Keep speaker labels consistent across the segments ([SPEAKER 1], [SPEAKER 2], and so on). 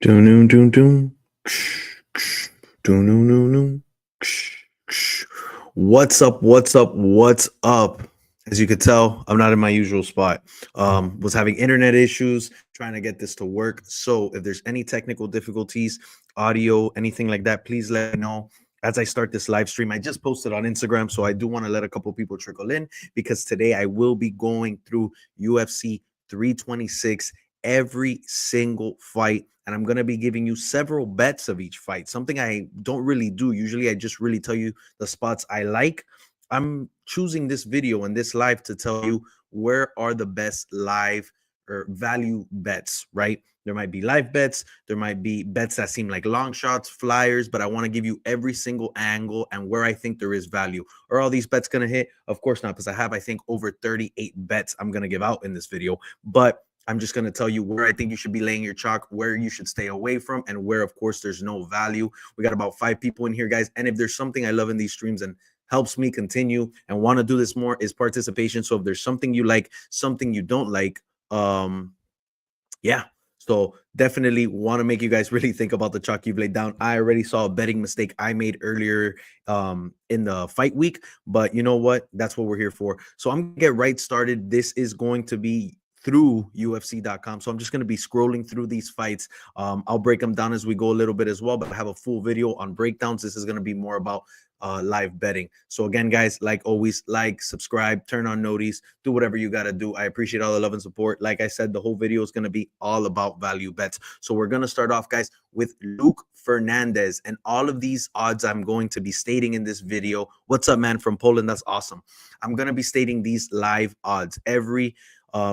[SPEAKER 1] Doom doom doom doom. Doom doom doom doom. What's up? What's up? What's up? As you could tell, I'm not in my usual spot. Was having internet issues trying to get this to work. So if there's any technical difficulties, audio, anything like that, please let me know as I start this live stream. I just posted on Instagram, so I do want to let a couple people trickle in because today I will be going through UFC 326, every single fight, and I'm going to be giving you several bets of each fight, something I don't really do. Usually I just really tell you the spots I like. I'm choosing this video and this live to tell you where are the best live or value bets, right? There might be live bets, there might be bets that seem like long shots, flyers, but I want to give you every single angle and where I think there is value. Are all these bets going to hit? Of course not, because I think, over 38 bets I'm going to give out in this video. But I'm just going to tell you where I think you should be laying your chalk, where you should stay away from, and where, of course, there's no value. We got about 5 people in here, guys. And if there's something I love in these streams and helps me continue and want to do this more, is participation. So if there's something you like, something you don't like, yeah. So definitely want to make you guys really think about the chalk you've laid down. I already saw a betting mistake I made earlier in the fight week, but you know what? That's what we're here for. So I'm gonna get right started. This is going to be through UFC.com. So I'm just going to be scrolling through these fights. I'll break them down as we go a little bit as well, but I have a full video on breakdowns. This is going to be more about live betting. So again, guys, like always, like, subscribe, turn on noties, do whatever you got to do. I appreciate all the love and support. Like I said, the whole video is going to be all about value bets. So we're going to start off, guys, with Luke Fernandez, and all of these odds I'm going to be stating in this video. What's up, man, from Poland? That's awesome. I'm going to be stating these live odds.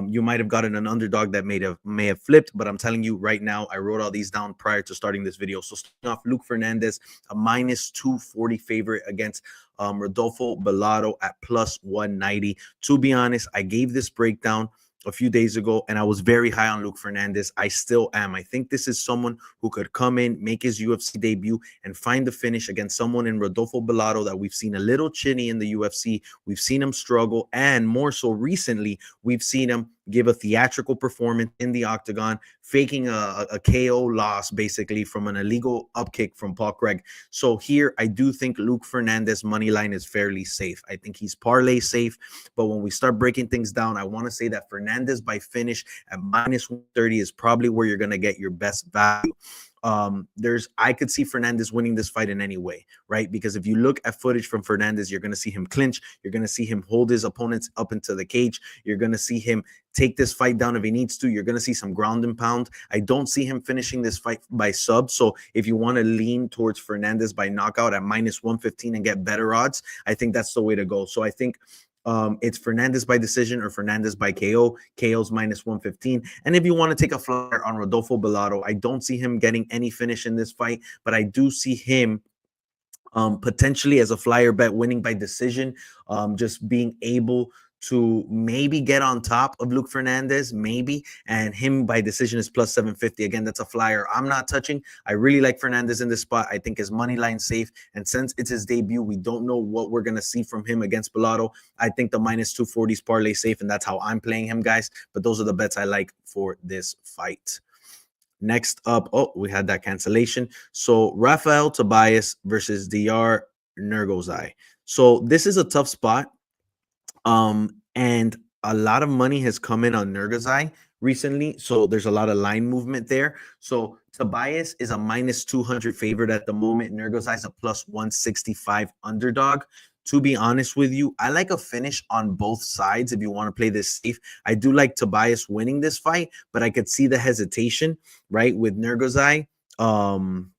[SPEAKER 1] You might have gotten an underdog that may have flipped, but I'm telling you right now, I wrote all these down prior to starting this video. So starting off, Luke Fernandez, a minus 240 favorite against Rodolfo Bellato at plus 190. To be honest, I gave this breakdown a few days ago, and I was very high on Luke Fernandez. I still am. I think this is someone who could come in, make his UFC debut, and find the finish against someone in Rodolfo Bellato that we've seen a little chinny in the UFC. We've seen him struggle, and more so recently, we've seen him give a theatrical performance in the octagon, faking a KO loss, basically, from an illegal upkick from Paul Craig. So here, I do think Luke Fernandez money line is fairly safe. I think he's parlay safe, but when we start breaking things down, I want to say that Fernandez by finish at minus 130 is probably where you're going to get your best value. I could see Fernandez winning this fight in any way, right? Because if you look at footage from Fernandez, you're going to see him clinch. You're going to see him hold his opponents up into the cage. You're going to see him take this fight down if he needs to. You're going to see some ground and pound. I don't see him finishing this fight by sub. So if you want to lean towards Fernandez by knockout at minus 115 and get better odds, I think that's the way to go. So I think it's Fernandez by decision or Fernandez by KO. KO's minus 115. And if you want to take a flyer on Rodolfo Bellato, I don't see him getting any finish in this fight, but I do see him potentially as a flyer bet winning by decision, just being able to maybe get on top of Luke Fernandez, maybe, and him by decision is plus 750. Again, that's a flyer I'm not touching. I really like Fernandez in this spot. I think his money line safe, and since it's his debut, we don't know what we're going to see from him against Bellato. I think the minus 240 is parlay safe, and that's how I'm playing him, guys. But those are the bets I like for this fight. Next up, we had that cancellation. So Rafael Tobias versus Dr. Nergozai. So this is a tough spot. And a lot of money has come in on Nergazai recently. So there's a lot of line movement there. So Tobias is a minus 200 favorite at the moment. Nergazai is a plus 165 underdog. To be honest with you, I like a finish on both sides if you want to play this safe. I do like Tobias winning this fight, but I could see the hesitation, right, with Nergazai,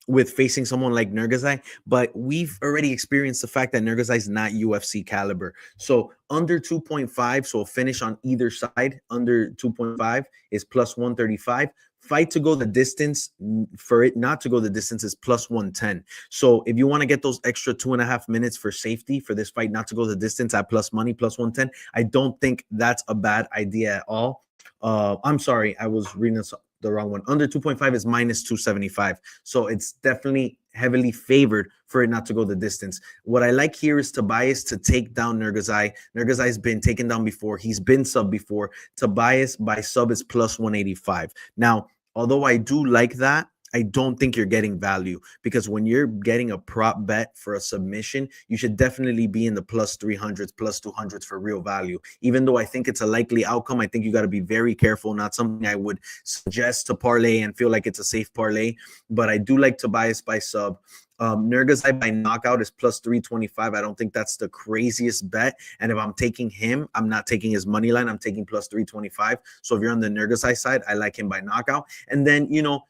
[SPEAKER 1] with facing someone like Nergazai. But we've already experienced the fact that Nergazai is not UFC caliber. So under 2.5, so a finish on either side under 2.5 is plus 135. Fight to go the distance, for it not to go the distance, is plus 110. So if you want to get those extra 2.5 minutes for safety for this fight not to go the distance at plus money, plus 110, I don't think that's a bad idea at all. I'm sorry, I was reading the wrong one. Under 2.5 is minus 275. So it's definitely heavily favored for it not to go the distance. What I like here is Tobias to take down Nergazai. Nergazai's been taken down before. He's been sub before. Tobias by sub is plus 185. Now, although I do like that, I don't think you're getting value, because when you're getting a prop bet for a submission, you should definitely be in the plus 300s, plus 200s for real value. Even though I think it's a likely outcome, I think you got to be very careful. Not something I would suggest to parlay and feel like it's a safe parlay, but I do like Tobias by sub. Nurgazai by knockout is plus 325. I don't think that's the craziest bet. And if I'm taking him, I'm not taking his money line. I'm taking plus 325. So if you're on the Nurgazai side, I like him by knockout. And then,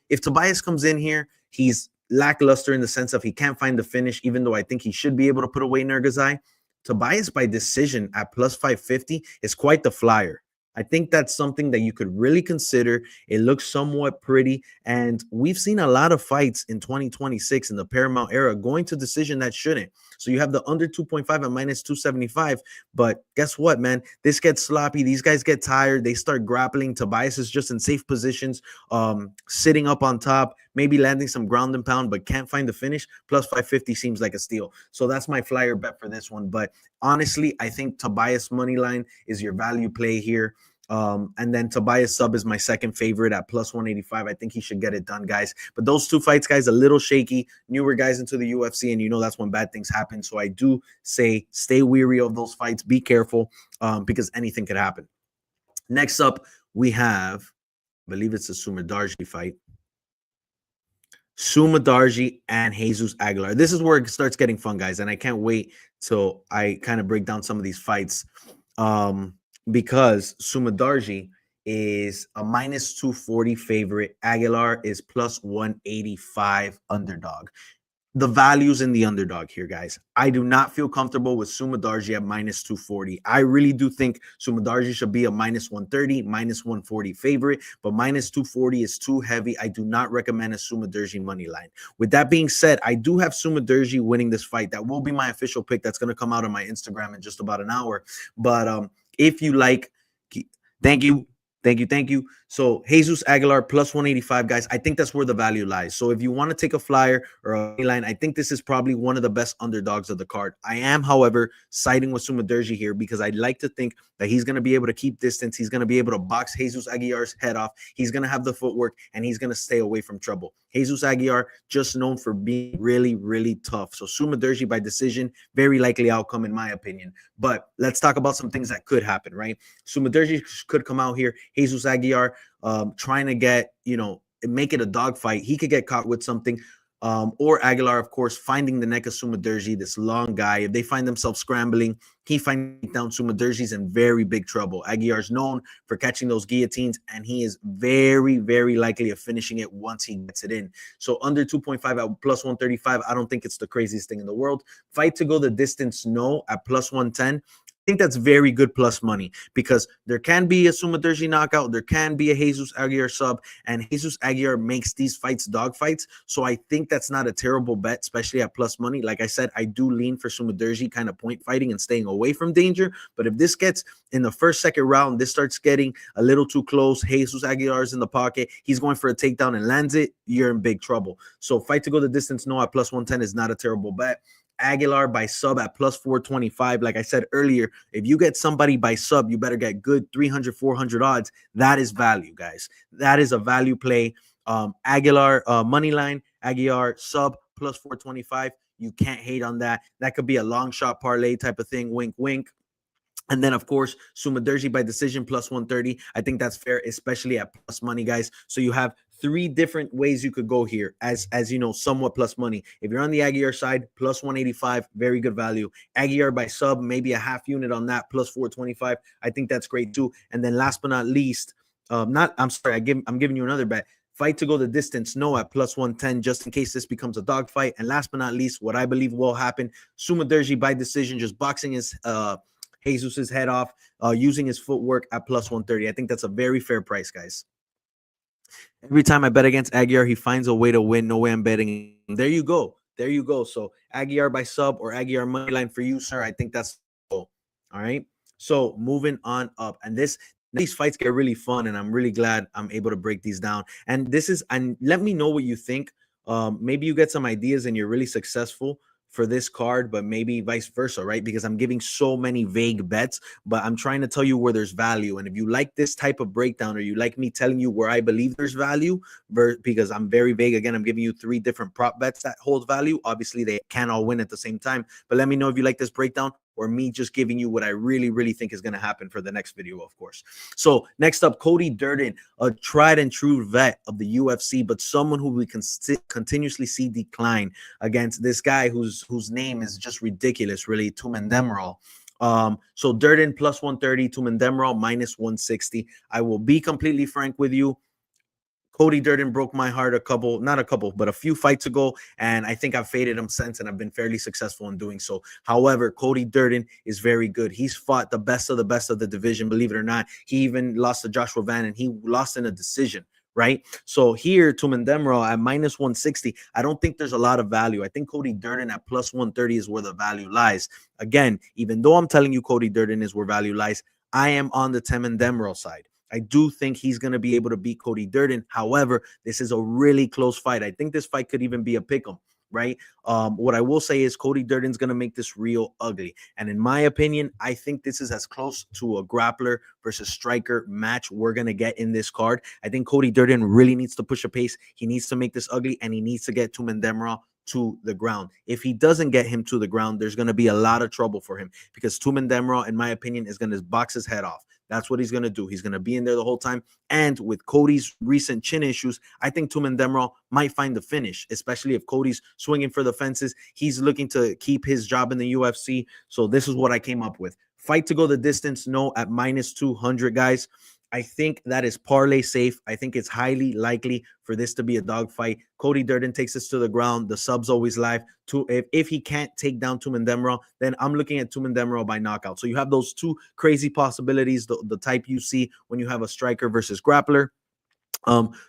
[SPEAKER 1] if Tobias comes in here, he's lackluster in the sense of he can't find the finish, even though I think he should be able to put away Nurgazai. Tobias by decision at plus 550 is quite the flyer. I think that's something that you could really consider. It looks somewhat pretty. And we've seen a lot of fights in 2026 in the Paramount era going to decision that shouldn't. So you have the under 2.5 at minus 275. But guess what, man? This gets sloppy. These guys get tired. They start grappling. Tobias is just in safe positions, sitting up on top, maybe landing some ground and pound, but can't find the finish. Plus 550 seems like a steal. So that's my flyer bet for this one. But honestly, I think Tobias money line is your value play here. And then Tobias sub is my second favorite at plus 185. I think he should get it done, guys. But those two fights, guys, a little shaky. Newer guys into the UFC, and that's when bad things happen. So I do say stay weary of those fights. Be careful, because anything could happen. Next up, we have, I believe it's a Sumadarji fight. Sumadarji and Jesus Aguilar. This is where it starts getting fun, guys, and I can't wait till I kind of break down some of these fights. Because Sumadarji is a minus 240 favorite. Aguilar is plus 185 underdog. The value's in the underdog here, guys. I do not feel comfortable with Sumadarji at minus 240. I really do think Sumadarji should be a minus 130, minus 140 favorite, but minus 240 is too heavy. I do not recommend a Sumadarji money line. With that being said, I do have Sumadarji winning this fight. That will be my official pick. That's going to come out on my Instagram in just about an hour. But if you like, thank you. So Jesus Aguilar plus 185, guys. I think that's where the value lies. So if you want to take a flyer or a money line, I think this is probably one of the best underdogs of the card. I am, however, siding with Sumadarji here because I'd like to think that he's going to be able to keep distance. He's going to be able to box Jesus Aguilar's head off. He's going to have the footwork, and he's going to stay away from trouble. Jesus Aguilar, just known for being really, really tough. So Sumadarji by decision, very likely outcome in my opinion. But let's talk about some things that could happen, right? Sumadarji could come out here. Jesus Aguilar trying to get, make it a dogfight. He could get caught with something. Or Aguilar, of course, finding the neck of Sumadarji, this long guy. If they find themselves scrambling, he finds down Sumadarji's in very big trouble. Aguilar's known for catching those guillotines, and he is very, very likely of finishing it once he gets it in. So under 2.5 at plus 135, I don't think it's the craziest thing in the world. Fight to go the distance, no, at plus 110. I think that's very good plus money because there can be a Sumadarji knockout, there can be a Jesus Aguilar sub, and Jesus Aguilar makes these fights dog fights. So I think that's not a terrible bet, especially at plus money. Like I said, I do lean for Sumadarji kind of point fighting and staying away from danger. But if this gets in the first, second round, this starts getting a little too close. Jesus Aguilar is in the pocket. He's going for a takedown and lands it. You're in big trouble. So fight to go the distance, no, at plus 110 is not a terrible bet. Aguilar by sub at plus 425. Like I said earlier, if you get somebody by sub, you better get good 300, 400 odds. That is value, guys. That is a value play. Aguilar money line, Aguilar sub plus 425. You can't hate on that. That could be a long shot parlay type of thing. Wink, wink. And then, of course, Sumadarji by decision plus 130. I think that's fair, especially at plus money, guys. So you have three different ways you could go here as somewhat plus money. If you're on the Aguilar side, plus 185, very good value. Aguilar by sub, maybe a half unit on that, plus 425. I think that's great too. And then last but not least, I'm giving you another bet. Fight to go the distance, no, at plus 110, just in case this becomes a dogfight. And last but not least, what I believe will happen, Sumadarji by decision, just boxing his Jesus's head off, using his footwork at plus 130. I think that's a very fair price, guys. Every time I bet against Aguilar, he finds a way to win. No way I'm betting. There you go. So Aguilar by sub or Aguilar money line for you, sir. I think that's cool. All right. So moving on up. And these fights get really fun, and I'm really glad I'm able to break these down. And let me know what you think. Maybe you get some ideas and you're really successful for this card, but maybe vice versa, right? Because I'm giving so many vague bets, but I'm trying to tell you where there's value. And if you like this type of breakdown, or you like me telling you where I believe there's value, because I'm very vague, again, I'm giving you 3 different prop bets that hold value. Obviously, they can't all win at the same time, but let me know if you like this breakdown, or me just giving you what I really, really think is going to happen for the next video, of course. So next up, Cody Durden, a tried and true vet of the UFC, but someone who we can continuously see decline against this guy whose name is just ridiculous, really, Tumen Demirel. So Durden plus 130, Tumen Demirel minus 160. I will be completely frank with you. Cody Durden broke my heart not a couple, but a few fights ago. And I think I've faded him since, and I've been fairly successful in doing so. However, Cody Durden is very good. He's fought the best of the division, believe it or not. He even lost to Joshua Van, and he lost in a decision, right? So here, Tumen Demirel at minus 160, I don't think there's a lot of value. I think Cody Durden at plus 130 is where the value lies. Again, even though I'm telling you Cody Durden is where value lies, I am on the Tumen Demirel side. I do think he's going to be able to beat Cody Durden. However, this is a really close fight. I think this fight could even be a pick'em, right? What I will say is Cody Durden's going to make this real ugly. And in my opinion, I think this is as close to a grappler versus striker match we're going to get in this card. I think Cody Durden really needs to push a pace. He needs to make this ugly, and he needs to get Tumen Demirel to the ground. If he doesn't get him to the ground, there's going to be a lot of trouble for him, because Tumen Demirel, in my opinion, is going to box his head off. That's what he's going to do. He's going to be in there the whole time. And with Cody's recent chin issues, I think Tumen Demirel might find the finish, especially if Cody's swinging for the fences. He's looking to keep his job in the UFC. So this is what I came up with. Fight to go the distance, no, at minus 200, guys. I think that is parlay safe. I think it's highly likely for this to be a dogfight. Cody Durden takes us to the ground. The sub's always live. If he can't take down Tumen Demirel, then I'm looking at Tumen Demirel by knockout. So you have those 2 crazy possibilities, the type you see when you have a striker versus grappler.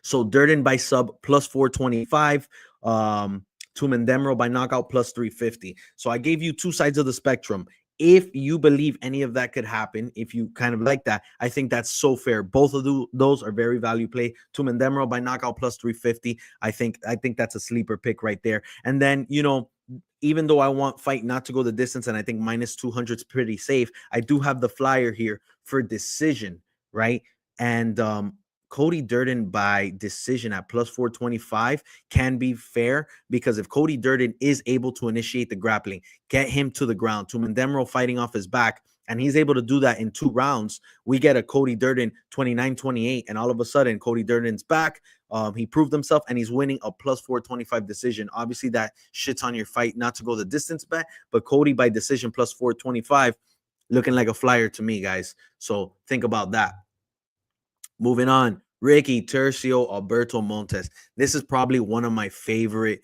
[SPEAKER 1] So Durden by sub plus 425. Tumen Demirel by knockout plus 350. So I gave you 2 sides of the spectrum. If you believe any of that could happen, if you kind of like that, I think that's so fair. Both of those are very value play. Tumen Demirel by knockout plus 350. I think that's a sleeper pick right there. And then, even though I want fight not to go the distance, and I think minus 200 is pretty safe, I do have the flyer here for decision, right? And Cody Durden by decision at plus 425 can be fair, because if Cody Durden is able to initiate the grappling, get him to the ground, Tumen Demirel fighting off his back, and he's able to do that in 2 rounds, we get a Cody Durden 29-28, and all of a sudden Cody Durden's back. He proved himself, and he's winning a plus 425 decision. Obviously, that shits on your fight not to go the distance bet, but Cody by decision plus 425 looking like a flyer to me, guys. So think about that. Moving on, Ricky Turcio, Alberto Montes. This is probably one of my favorite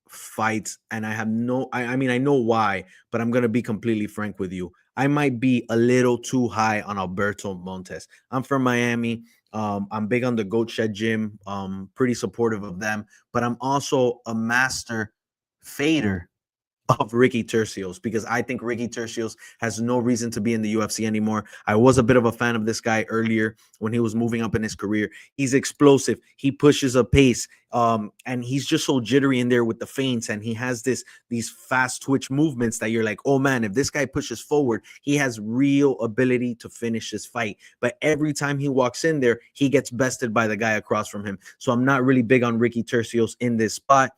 [SPEAKER 1] fights, and I have I mean, I know why, but I'm going to be completely frank with you. I might be a little too high on Alberto Montes. I'm from Miami. I'm big on the Goat Shed Gym. Pretty supportive of them, but I'm also a master fader of Ricky Turcios, because I think Ricky Turcios has no reason to be in the UFC anymore. I was a bit of a fan of this guy earlier when he was moving up in his career. He's explosive. He pushes a pace. And he's just so jittery in there with the feints, and he has these fast twitch movements that you're like, oh man, if this guy pushes forward, he has real ability to finish this fight. But every time he walks in there, he gets bested by the guy across from him. So I'm not really big on Ricky Turcios in this spot.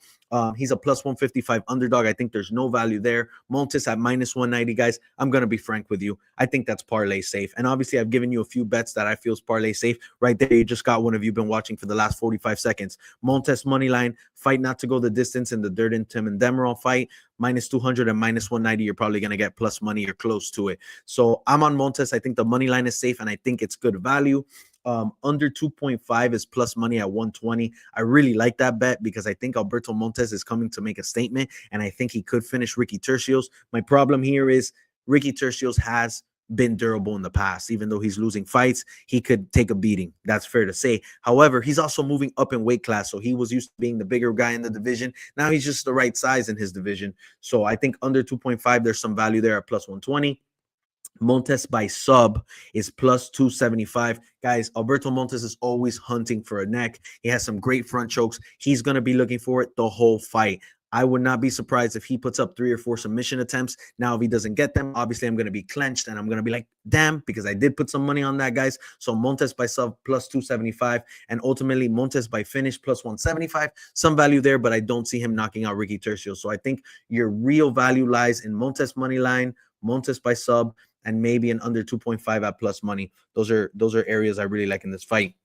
[SPEAKER 1] He's a plus 155 underdog. I think there's no value there. Montes at minus 190, guys. I'm going to be frank with you. I think that's parlay safe. And obviously, I've given you a few bets that I feel is parlay safe. Right there, you just got one if you've been watching for the last 45 seconds. Montes money line, fight not to go the distance in the Durden Tumen Demirel fight. Minus 200 and minus 190, you're probably going to get plus money or close to it. So I'm on Montes. I think the money line is safe, and I think it's good value. Under 2.5 is plus money at 120. I really like that bet because I think Alberto Montes is coming to make a statement, and I think he could finish Ricky Turcios. My problem here is Ricky Turcios has been durable in the past. Even though he's losing fights, he could take a beating. That's fair to say. However, he's also moving up in weight class. So he was used to being the bigger guy in the division. Now he's just the right size in his division. So I think under 2.5, there's some value there at plus 120. Montes by sub is plus 275. Guys, Alberto Montes is always hunting for a neck. He has some great front chokes. He's going to be looking for it the whole fight. I would not be surprised if he puts up 3 or 4 submission attempts. Now, if he doesn't get them, obviously I'm going to be clenched and I'm going to be like, damn, because I did put some money on that, guys. So Montes by sub plus 275 and ultimately Montes by finish plus 175. Some value there, but I don't see him knocking out Ricky Tercio. So I think your real value lies in Montes money line, Montes by sub, and maybe an under 2.5 at plus money. Those are areas I really like in this fight.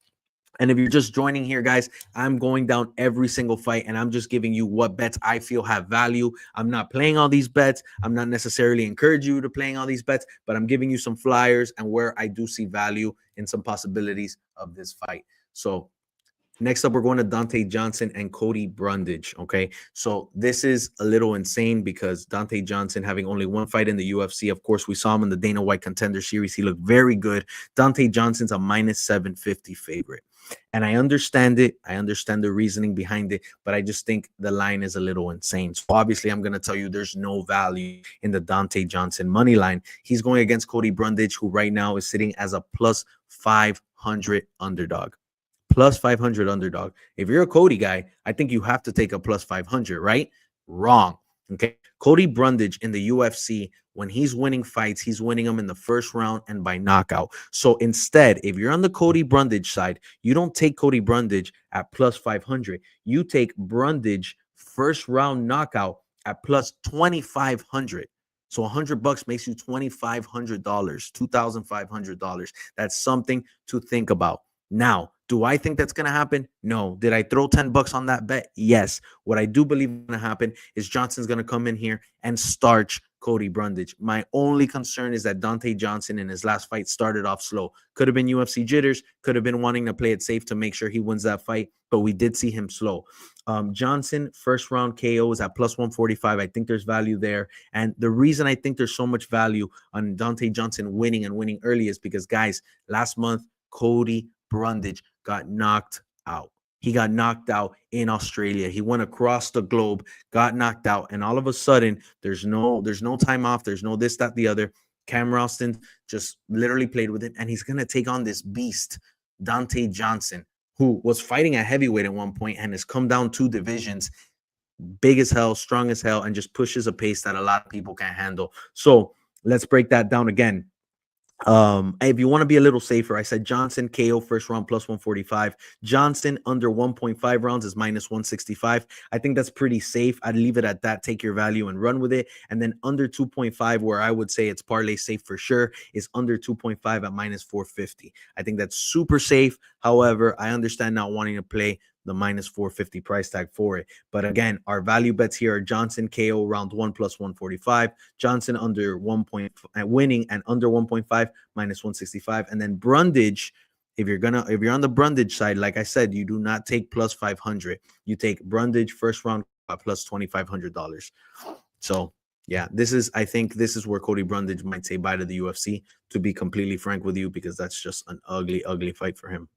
[SPEAKER 1] And if you're just joining here, guys, I'm going down every single fight and I'm just giving you what bets I feel have value. I'm not playing all these bets. I'm not necessarily encouraging you to playing all these bets, but I'm giving you some flyers and where I do see value in some possibilities of this fight. So next up, we're going to Dante Johnson and Cody Brundage. Okay, so this is a little insane because Dante Johnson having only one fight in the UFC. Of course, we saw him in the Dana White Contender Series. He looked very good. Dante Johnson's a minus 750 favorite. And I understand it. I understand the reasoning behind it, but I just think the line is a little insane. So obviously, I'm going to tell you there's no value in the Dante Johnson money line. He's going against Cody Brundage, who right now is sitting as a plus 500 underdog. Plus 500 underdog. If you're a Cody guy, I think you have to take a plus 500, right? Wrong. Okay. Cody Brundage in the UFC, when he's winning fights, he's winning them in the first round and by knockout. So instead, if you're on the Cody Brundage side, you don't take Cody Brundage at plus 500. You take Brundage first round knockout at plus 2,500. So $100 makes you $2,500, $2,500. That's something to think about. Now, do I think that's going to happen? No. Did I throw $10 on that bet? Yes. What I do believe is going to happen is Johnson's going to come in here and starch Cody Brundage. My only concern is that Dante Johnson in his last fight started off slow. Could have been UFC jitters, could have been wanting to play it safe to make sure he wins that fight, but we did see him slow. Johnson, first round KO is at plus 145. I think there's value there. And the reason I think there's so much value on Dante Johnson winning and winning early is because, guys, last month, Cody Brundage got knocked out. He got knocked out in Australia. He went across the globe, got knocked out, and all of a sudden, there's no time off. There's no this, that, the other. Cam Ralston just literally played with it, and he's gonna take on this beast, Dante Johnson, who was fighting at heavyweight at one point and has come down 2 divisions, big as hell, strong as hell, and just pushes a pace that a lot of people can't handle. So let's break that down again. If you want to be a little safer, I said Johnson KO first round plus 145. Johnson under 1.5 rounds is minus 165. I think that's pretty safe. I'd leave it at that. Take your value and run with it. And then under 2.5, where I would say it's parlay safe for sure, is under 2.5 at minus 450. I think that's super safe. However, I understand not wanting to play the minus 450 price tag for it. But again, our value bets here are Johnson KO round 1 plus 145, Johnson under 1 point winning and under 1.5 minus 165, and then Brundage. If you're on the Brundage side, like I said, you do not take plus 500. You take Brundage first round plus $2,500. So yeah, I think this is where Cody Brundage might say bye to the UFC, to be completely frank with you, because that's just an ugly, ugly fight for him.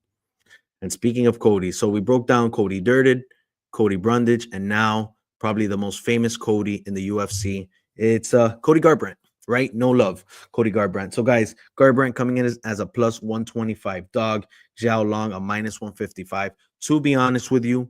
[SPEAKER 1] And speaking of Cody, so we broke down Cody Dirted, Cody Brundage, and now probably the most famous Cody in the UFC. It's Cody Garbrandt, right? No love, Cody Garbrandt. So guys, Garbrandt coming in as a plus 125 dog, Xiao Long a minus 155. To be honest with you,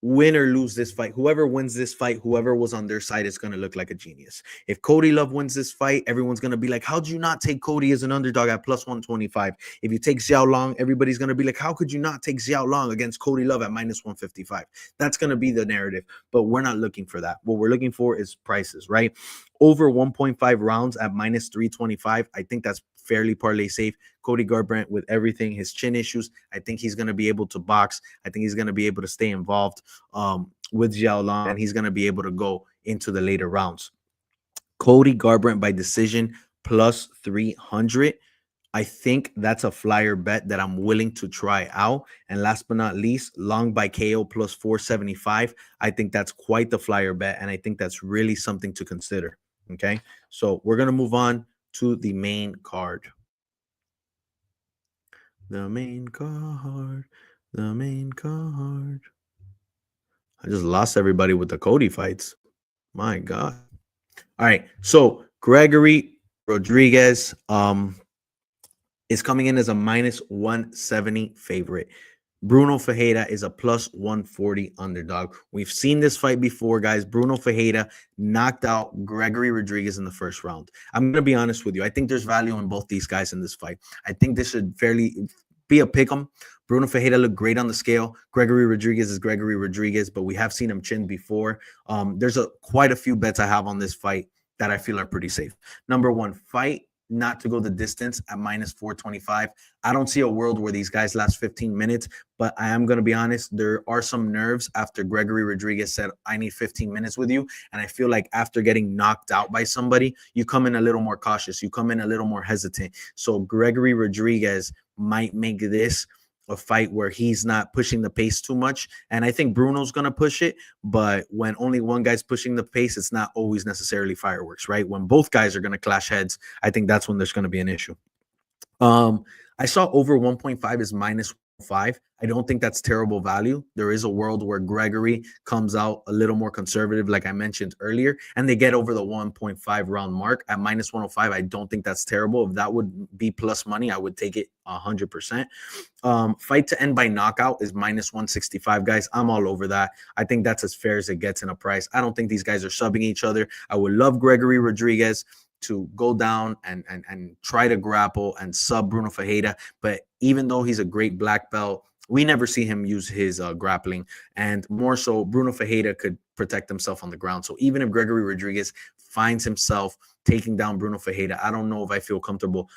[SPEAKER 1] win or lose this fight, whoever wins this fight, whoever was on their side is going to look like a genius. If Cody Love wins this fight, everyone's going to be like, how'd you not take Cody as an underdog at plus 125? If you take Xiao Long, everybody's going to be like, how could you not take Xiao Long against Cody Love at minus 155? That's going to be the narrative, but we're not looking for that. What we're looking for is prices, right? Over 1.5 rounds at minus 325. I think that's fairly parlay safe. Cody Garbrandt, with everything, his chin issues, I think he's going to be able to box. I think he's going to be able to stay involved with Xiao Long, and he's going to be able to go into the later rounds. Cody Garbrandt by decision plus 300. I think that's a flyer bet that I'm willing to try out. And last but not least, Long by KO plus 475. I think that's quite the flyer bet, and I think that's really something to consider. Okay, so we're going to move on to the main card. The main card. The main card. I just lost everybody with the Cody fights. My God. All right. So Gregory Rodriguez is coming in as a minus 170 favorite. Bruno Ferreira is a plus 140 underdog. We've seen this fight before, guys. Bruno Ferreira knocked out Gregory Rodriguez in the first round. I'm going to be honest with you. I think there's value in both these guys in this fight. I think this should fairly be a pick 'em. Bruno Ferreira looked great on the scale. Gregory Rodriguez is Gregory Rodriguez, but we have seen him chin before. There's quite a few bets I have on this fight that I feel are pretty safe. Number one, fight not to go the distance at minus 425. I don't see a world where these guys last 15 minutes, but I am going to be honest. There are some nerves after Gregory Rodriguez said, I need 15 minutes with you. And I feel like after getting knocked out by somebody, you come in a little more cautious. You come in a little more hesitant. So Gregory Rodriguez might make this a fight where he's not pushing the pace too much. And I think Bruno's going to push it. But when only one guy's pushing the pace, it's not always necessarily fireworks, right? When both guys are going to clash heads, I think that's when there's going to be an issue. I saw over 1.5 is minus 5. I don't think that's terrible value. There is a world where Gregory comes out a little more conservative, like I mentioned earlier, and they get over the 1.5 round mark at minus 105. I don't think that's terrible. If that would be plus money, I would take it 100%. Fight to end by knockout is minus 165, guys. I'm all over that. I think that's as fair as it gets in a price. I don't think these guys are subbing each other. I would love Gregory Rodriguez to go down and try to grapple and sub Bruno Ferreira. But even though he's a great black belt, we never see him use his grappling. And more so, Bruno Ferreira could protect himself on the ground. So even if Gregory Rodriguez finds himself taking down Bruno Ferreira, I don't know if I feel comfortable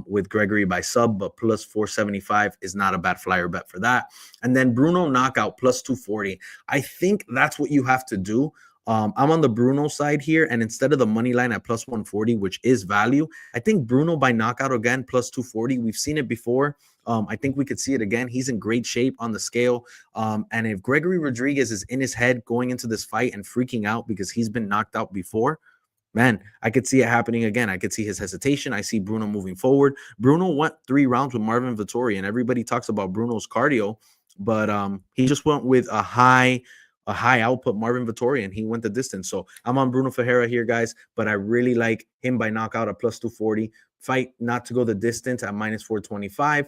[SPEAKER 1] with Gregory by sub, but plus 475 is not a bad flyer bet for that. And then Bruno knockout plus 240. I think that's what you have to do. I'm on the Bruno side here, and instead of the money line at plus 140, which is value, I think Bruno by knockout again, plus 240. We've seen it before. I think we could see it again. He's in great shape on the scale. And if Gregory Rodriguez is in his head going into this fight and freaking out because he's been knocked out before, man, I could see it happening again. I could see his hesitation. I see Bruno moving forward. Bruno went 3 rounds with Marvin Vettori, and everybody talks about Bruno's cardio, but he just went with a high output Marvin Vettori, and he went the distance. So I'm on Bruno Ferreira here, guys, but I really like him by knockout at plus 240. Fight not to go the distance at minus 425.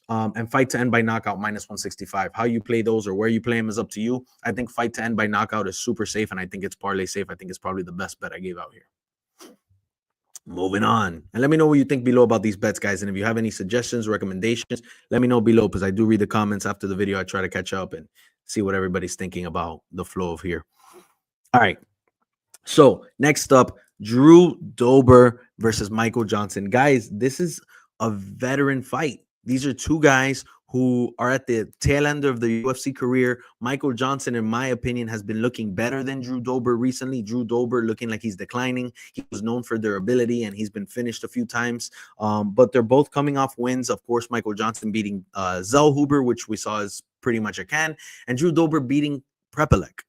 [SPEAKER 1] And fight to end by knockout minus 165. How you play those or where you play them is up to you. I think fight to end by knockout is super safe, and I think it's parlay safe. I think it's probably the best bet I gave out here. Moving on. And let me know what you think below about these bets, guys. And if you have any suggestions, recommendations, let me know below, because I do read the comments after the video. I try to catch up and see what everybody's thinking about the flow of here. All right. So next up, Drew Dober versus Michael Johnson. Guys, this is a veteran fight. These are two guys who are at the tail end of the UFC career. Michael Johnson, in my opinion, has been looking better than Drew Dober recently. Drew Dober looking like he's declining. He was known for durability, and he's been finished a few times. But they're both coming off wins. Of course, Michael Johnson beating Zellhuber, which we saw is pretty much a can, and Drew Dober beating Prepelec,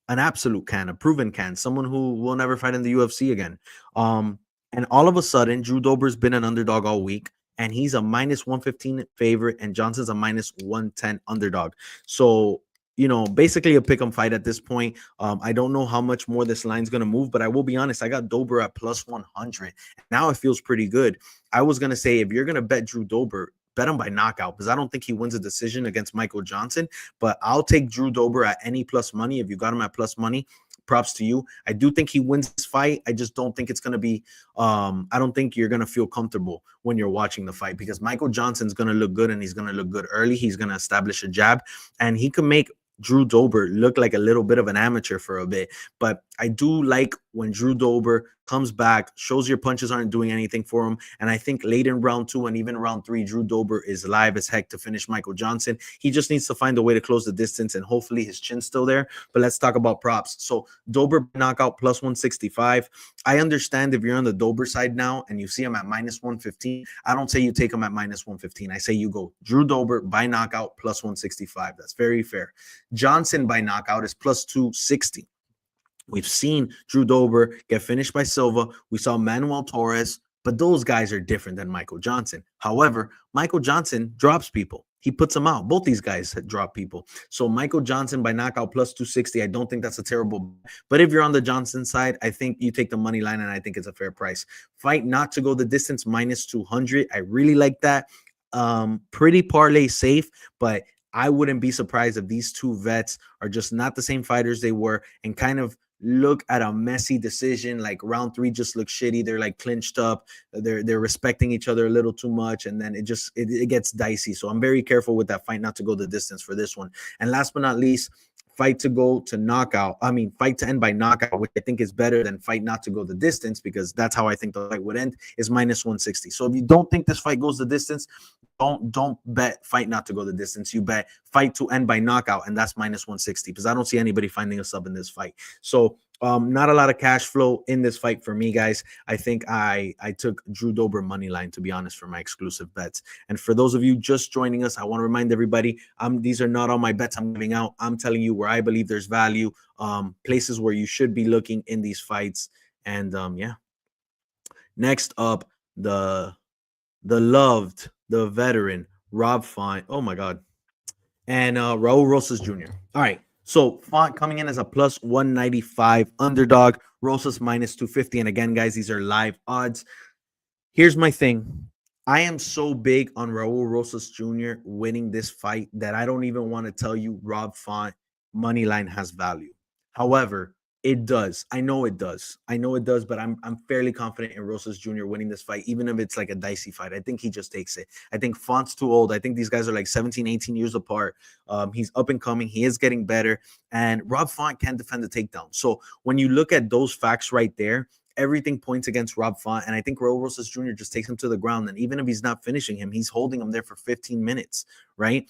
[SPEAKER 1] an absolute can, a proven can, someone who will never fight in the UFC again. And all of a sudden, Drew Dober's been an underdog all week, and he's a minus 115 favorite, and Johnson's a minus 110 underdog. So, you know, basically a pick 'em fight at this point. I don't know how much more this line's going to move, but I will be honest, I got Dober at plus 100. Now it feels pretty good. I was going to say, if you're going to bet Drew Dober, bet him by knockout, because I don't think he wins a decision against Michael Johnson, but I'll take Drew Dober at any plus money. If you got him at plus money, props to you. I do think he wins this fight. I just don't think it's going to be, I don't think you're going to feel comfortable when you're watching the fight, because Michael Johnson's going to look good, and he's going to look good early. He's going to establish a jab, and he can make Drew Dober look like a little bit of an amateur for a bit. But I do like when Drew Dober comes back, shows your punches aren't doing anything for him. And I think late in round 2 and even round 3, Drew Dober is live as heck to finish Michael Johnson. He just needs to find a way to close the distance, and hopefully his chin's still there. But let's talk about props. So Dober knockout plus 165. I understand if you're on the Dober side now and you see him at minus 115, I don't say you take him at minus 115. I say you go Drew Dober by knockout plus 165. That's very fair. Johnson by knockout is plus 260. We've seen Drew Dober get finished by Silva. We saw Manuel Torres, but those guys are different than Michael Johnson. However, Michael Johnson drops people. He puts them out. Both these guys drop people. So Michael Johnson by knockout plus 260, I don't think that's a terrible. But if you're on the Johnson side, I think you take the money line, and I think it's a fair price. Fight not to go the distance minus 200. I really like that. Pretty parlay safe, but I wouldn't be surprised if these two vets are just not the same fighters they were and kind of look at a messy decision. Like round 3 just looks shitty. They're like clinched up. They're respecting each other a little too much, and then it gets dicey. So I'm very careful with that fight not to go the distance for this one. And last but not least, fight to go to knockout. I mean, fight to end by knockout, which I think is better than fight not to go the distance, because that's how I think the fight would end, is minus 160. So if you don't think this fight goes the distance, don't bet fight not to go the distance. You bet fight to end by knockout, and that's minus 160, because I don't see anybody finding a sub in this fight. So not a lot of cash flow in this fight for me, guys. I think I took Drew Dober money line, to be honest, for my exclusive bets. And for those of you just joining us, I want to remind everybody, these are not all my bets I'm giving out. I'm telling you where I believe there's value, places where you should be looking in these fights. And yeah. Next up, the veteran Rob Font. Oh my God. And Raul Rosas Jr. All right. So Font coming in as a plus 195 underdog, Rosas minus 250. And again, guys, these are live odds. Here's my thing. I am so big on Raul Rosas Jr. winning this fight that I don't even want to tell you Rob Font money line has value. However, it does. I know it does. But I'm fairly confident in Rosas Jr. winning this fight, even if it's like a dicey fight. I think he just takes it. I think Font's too old. I think these guys are like 17, 18 years apart. He's up and coming. He is getting better. And Rob Font can't defend the takedown. So when you look at those facts right there, everything points against Rob Font. And I think Raul Rosas Jr. just takes him to the ground. And even if he's not finishing him, he's holding him there for 15 minutes, right?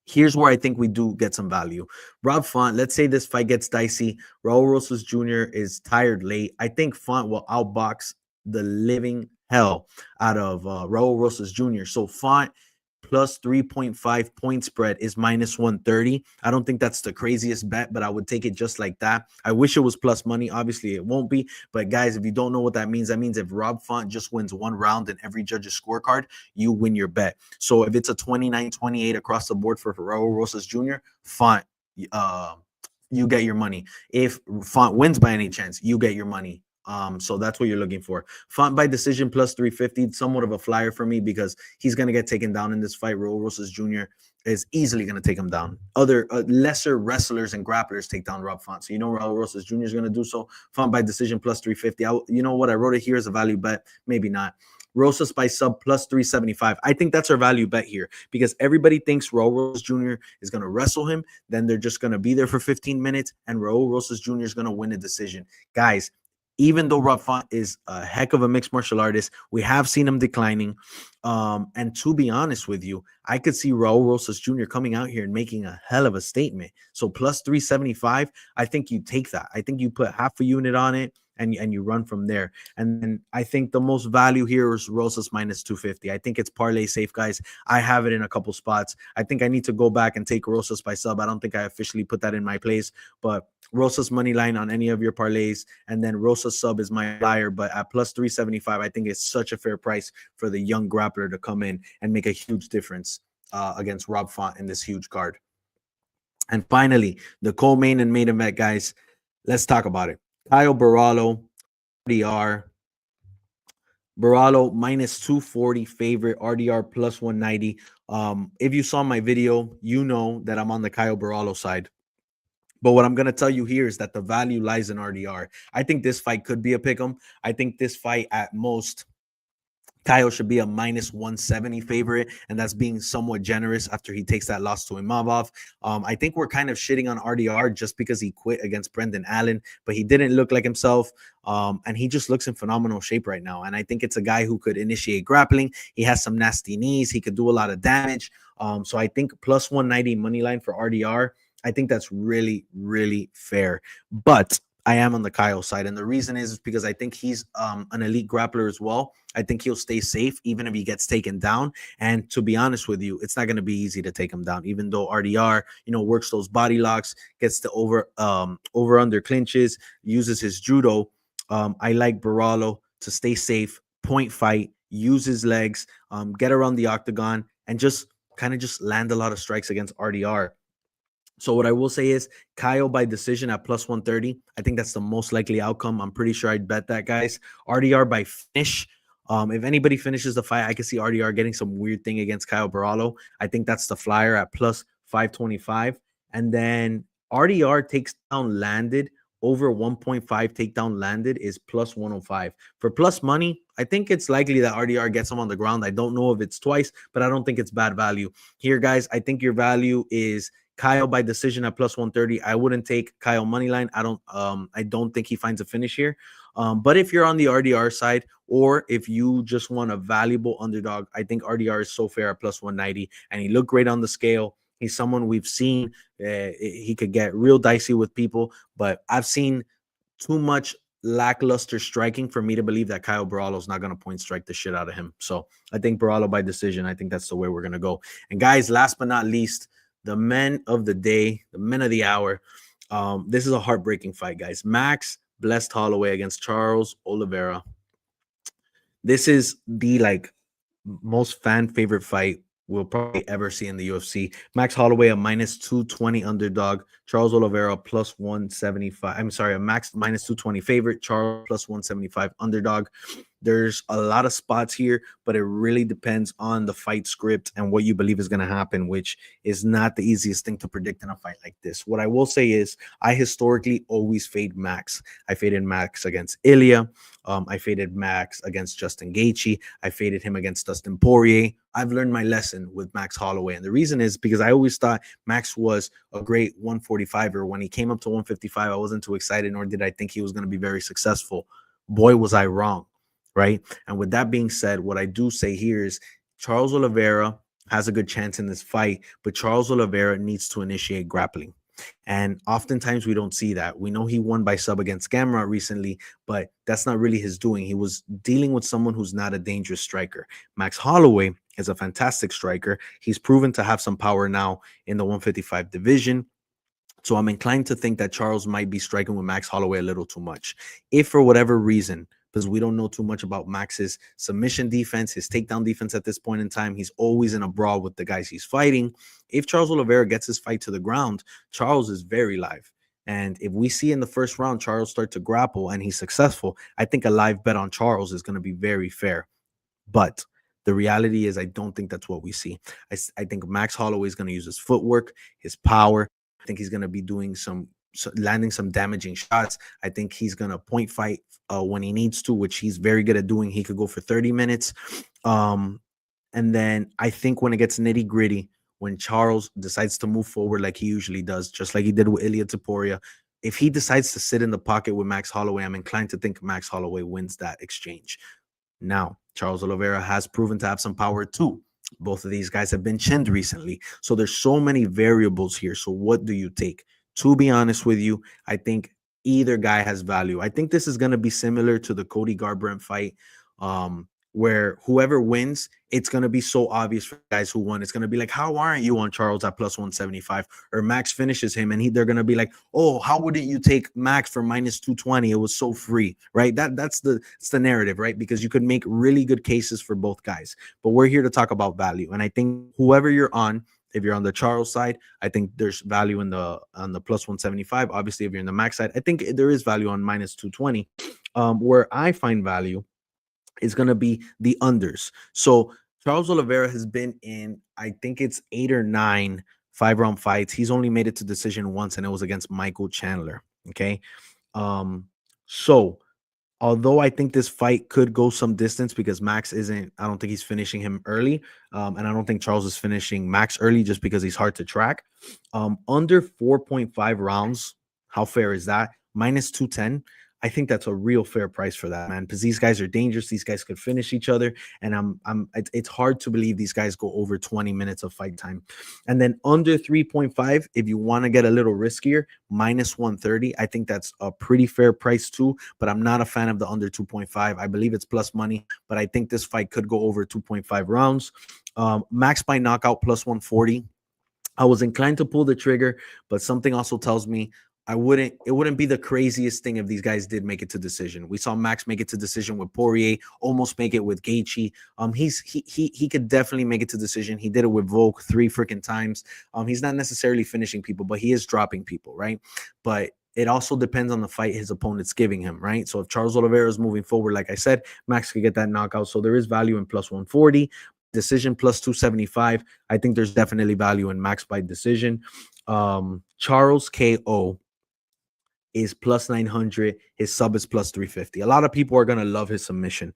[SPEAKER 1] Here's where I think we do get some value. Rob Font, let's say this fight gets dicey. Raul Rosas Jr. is tired late. I think Font will outbox the living hell out of Raul Rosas Jr. So Font plus 3.5 point spread is minus 130. I don't think that's the craziest bet, but I would take it just like that. I wish it was plus money. Obviously, it won't be. But guys, if you don't know what that means if Rob Font just wins one round in every judge's scorecard, you win your bet. So if it's a 29-28 across the board for Raul Rosas Jr., Font, you get your money. If Font wins by any chance, you get your money. So that's what you're looking for. Font by decision plus 350, somewhat of a flyer for me, because he's going to get taken down in this fight. Raul Rosas Jr. is easily going to take him down. Other lesser wrestlers and grapplers take down Rob Font. So you know Raul Rosas Jr. is going to do so. Font by decision plus 350. You know what? I wrote it here as a value bet. Maybe not. Rosas by sub plus 375. I think that's our value bet here, because everybody thinks Raul Rosas Jr. is going to wrestle him. Then they're just going to be there for 15 minutes, and Raul Rosas Jr. is going to win a decision. Guys, even though Rob Font is a heck of a mixed martial artist, we have seen him declining. And to be honest with you, I could see Raul Rosas Jr. coming out here and making a hell of a statement. So plus 375, I think you take that. I think you put half a unit on it, and you run from there. And then I think the most value here is Rosas minus 250. I think it's parlay safe, guys. I have it in a couple spots. I think I need to go back and take Rosas by sub. I don't think I officially put that in my place, but Rosas money line on any of your parlays, and then Rosas sub is my flyer. But at plus 375, I think it's such a fair price for the young grappler to come in and make a huge difference against Rob Font in this huge card. And finally, the co-main and main event, guys. Let's talk about it. Kyle Barallo, RDR. Barallo minus 240 favorite, RDR plus 190. If you saw my video, you know that I'm on the Kyle Barallo side. But what I'm going to tell you here is that the value lies in RDR. I think this fight could be a pick'em. I think this fight at most, Kyle should be a minus 170 favorite, and that's being somewhat generous after he takes that loss to Imavov. I think we're kind of shitting on RDR just because he quit against Brendan Allen, but he didn't look like himself, and he just looks in phenomenal shape right now. And I think it's a guy who could initiate grappling. He has some nasty knees. He could do a lot of damage. So I think plus 190 money line for RDR, I think that's really, really fair. But I am on the Kyle side. And the reason is because I think he's an elite grappler as well. I think he'll stay safe even if he gets taken down. And to be honest with you, it's not going to be easy to take him down, even though RDR, works those body locks, gets the over under clinches, uses his judo. I like Barallo to stay safe, point fight, use his legs, get around the octagon, and just land a lot of strikes against RDR. So what I will say is Kyle by decision at plus 130. I think that's the most likely outcome. I'm pretty sure I'd bet that, guys. RDR by finish. If anybody finishes the fight, I can see RDR getting some weird thing against Kyle Barallo. I think that's the flyer at plus 525. And then RDR takes down landed over 1.5 takedown landed is plus 105. For plus money, I think it's likely that RDR gets him on the ground. I don't know if it's twice, but I don't think it's bad value. Here, guys, I think your value is Kyle by decision at plus 130. I wouldn't take Kyle money line. I don't think he finds a finish here. But if you're on the RDR side, or if you just want a valuable underdog, I think RDR is so fair at plus 190, and he looked great on the scale. He's someone we've seen. He could get real dicey with people, but I've seen too much lackluster striking for me to believe that Kyle Barallo's not going to point strike the shit out of him. So I think Barallo by decision. I think that's the way we're going to go. And guys, last but not least, the men of the day, the men of the hour. This is a heartbreaking fight, guys. Max Blessed Holloway against Charles Oliveira. This is the most fan favorite fight we'll probably ever see in the UFC. Max Holloway a minus 220 underdog, Charles Oliveira plus 175. I'm sorry, a max minus 220 favorite, Charles plus 175 underdog. There's a lot of spots here, but it really depends on the fight script and what you believe is going to happen, which is not the easiest thing to predict in a fight like this. What I will say is I historically always fade Max. I faded Max against Ilya. I faded Max against Justin Gaethje. I faded him against Dustin Poirier. I've learned my lesson with Max Holloway. And the reason is because I always thought Max was a great 145er. When he came up to 155, I wasn't too excited, nor did I think he was going to be very successful. Boy, was I wrong, right? And with that being said, what I do say here is Charles Oliveira has a good chance in this fight, but Charles Oliveira needs to initiate grappling. And oftentimes we don't see that. We know he won by sub against Gamrot recently, but that's not really his doing. He was dealing with someone who's not a dangerous striker. Max Holloway is a fantastic striker. He's proven to have some power now in the 155 division. So I'm inclined to think that Charles might be striking with Max Holloway a little too much. If for whatever reason, because we don't know too much about Max's submission defense, his takedown defense at this point in time, he's always in a brawl with the guys he's fighting. If Charles Oliveira gets his fight to the ground, Charles is very live. And if we see in the first round Charles start to grapple and he's successful, I think a live bet on Charles is going to be very fair. But the reality is I don't think that's what we see. I think Max Holloway is going to use his footwork, his power. I think he's going to be doing landing some damaging shots. I think he's going to point fight when he needs to, which he's very good at doing. He could go for 30 minutes. And then I think when it gets nitty gritty, when Charles decides to move forward like he usually does, just like he did with Ilya Topuria, if he decides to sit in the pocket with Max Holloway, I'm inclined to think Max Holloway wins that exchange. Now, Charles Oliveira has proven to have some power too. Both of these guys have been chinned recently. So there's so many variables here. So what do you take? To be honest with you, I think either guy has value. I think this is going to be similar to the Cody Garbrandt fight, where whoever wins, it's going to be so obvious for guys who won. It's going to be like, how aren't you on Charles at plus 175? Or Max finishes him and they're going to be like, oh, how wouldn't you take Max for minus 220? It was so free, right? That's the narrative, right? Because you could make really good cases for both guys. But we're here to talk about value. And I think whoever you're on, if you're on the Charles side, I think there's value on the plus 175. Obviously, if you're in the Max side, I think there is value on minus 220. Where I find value is going to be the unders. So Charles Oliveira has been in, I think it's 8 or 9 5-round fights. He's only made it to decision once, and it was against Michael Chandler. Okay. So although I think this fight could go some distance because Max isn't, I don't think he's finishing him early. And I don't think Charles is finishing Max early just because he's hard to track. Under 4.5 rounds, how fair is that? Minus 210. I think that's a real fair price for that, man, because these guys are dangerous. These guys could finish each other. And it's hard to believe these guys go over 20 minutes of fight time. And then under 3.5, if you want to get a little riskier, minus 130. I think that's a pretty fair price too, but I'm not a fan of the under 2.5. I believe it's plus money, but I think this fight could go over 2.5 rounds. Max by knockout plus 140. I was inclined to pull the trigger, but something also tells me it wouldn't be the craziest thing if these guys did make it to decision. We saw Max make it to decision with Poirier, almost make it with Gaethje. He could definitely make it to decision. He did it with Volk 3 freaking times. He's not necessarily finishing people, but he is dropping people, right? But it also depends on the fight his opponent's giving him, right? So if Charles Oliveira is moving forward, like I said, Max could get that knockout. So there is value in plus 140, decision plus 275. I think there's definitely value in Max by decision. Charles KO is plus 900. His sub is plus 350. A lot of people are going to love his submission.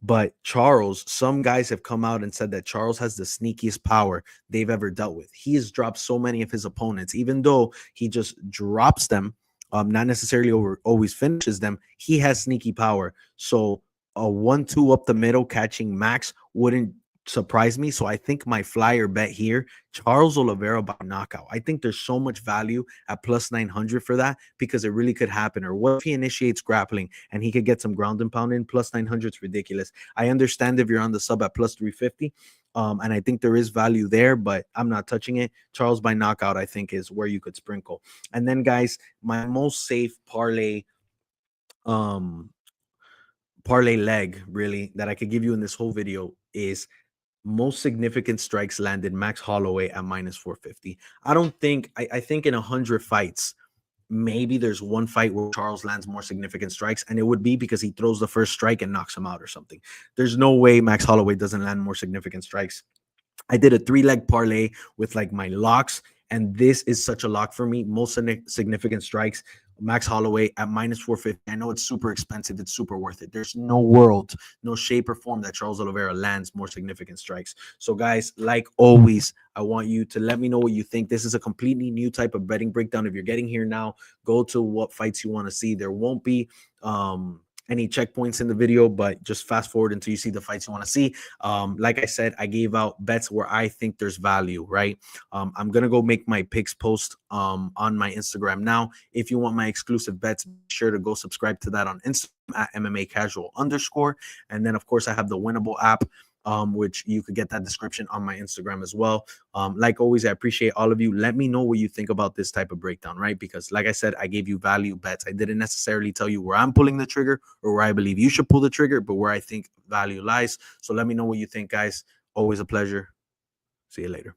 [SPEAKER 1] But Charles, some guys have come out and said that Charles has the sneakiest power they've ever dealt with. He has dropped so many of his opponents, even though he just drops them, not necessarily always finishes them. He has sneaky power. So a 1-2 up the middle catching Max wouldn't surprise me. So I think my flyer bet here, Charles Oliveira by knockout. I think there's so much value at plus 900 for that because it really could happen. Or what if he initiates grappling and he could get some ground and pound in? Plus 900 is ridiculous. I understand if you're on the sub at plus 350. And I think there is value there, but I'm not touching it. Charles by knockout, I think, is where you could sprinkle. And then, guys, my most safe parlay leg really that I could give you in this whole video is most significant strikes landed Max Holloway at minus 450. I think in 100 fights, maybe there's one fight where Charles lands more significant strikes, and it would be because he throws the first strike and knocks him out or something. There's no way Max Holloway doesn't land more significant strikes. I did a 3-leg parlay with like my locks, and this is such a lock for me. Most significant strikes, Max Holloway at minus 450. I know it's super expensive. It's super worth it. There's no world, no shape or form that Charles Oliveira lands more significant strikes. So, guys, like always, I want you to let me know what you think. This is a completely new type of betting breakdown. If you're getting here now, go to what fights you want to see. There won't be any checkpoints in the video, but just fast forward until you see the fights you want to see. Like I said, I gave out bets where I think there's value, right? I'm gonna go make my picks post on my Instagram now. If you want my exclusive bets, be sure to go subscribe to that on Instagram at MMA Casual _. And then of course I have the Winnable app, which you could get that description on my Instagram as well. Like always, I appreciate all of you. Let me know what you think about this type of breakdown, right? Because like I said, I gave you value bets. I didn't necessarily tell you where I'm pulling the trigger or where I believe you should pull the trigger, but where I think value lies. So let me know what you think, guys. Always a pleasure. See you later.